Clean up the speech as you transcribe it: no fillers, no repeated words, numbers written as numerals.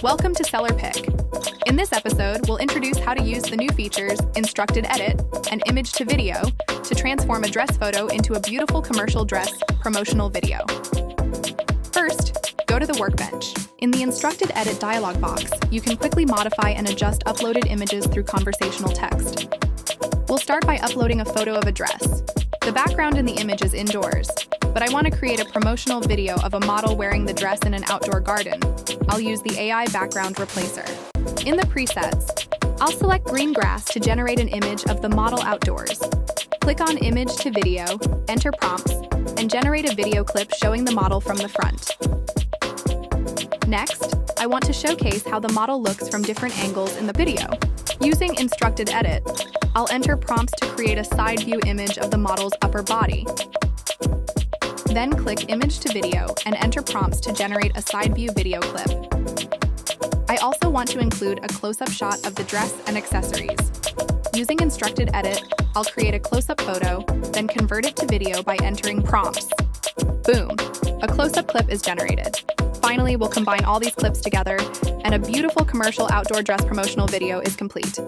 Welcome to SellerPic. In this episode, we'll introduce how to use the new features Instructed Edit and Image to Video to transform a dress photo into a beautiful commercial dress promotional video. First, go to the workbench. In the Instructed Edit dialog box, you can quickly modify and adjust uploaded images through conversational text. We'll start by uploading a photo of a dress. The background in the image is indoors, but I want to create a promotional video of a model wearing the dress in an outdoor garden. I'll use the AI background replacer. In the presets, I'll select green grass to generate an image of the model outdoors. Click on Image to Video, enter prompts, and generate a video clip showing the model from the front. Next, I want to showcase how the model looks from different angles in the video. Using Instructed Edit, I'll enter prompts to create a side view image of the model's upper body. Then click Image to Video and enter prompts to generate a side view video clip. I also want to include a close-up shot of the dress and accessories. Using Instructed Edit, I'll create a close-up photo, then convert it to video by entering prompts. Boom! A close-up clip is generated. Finally, we'll combine all these clips together, and a beautiful commercial outdoor dress promotional video is complete.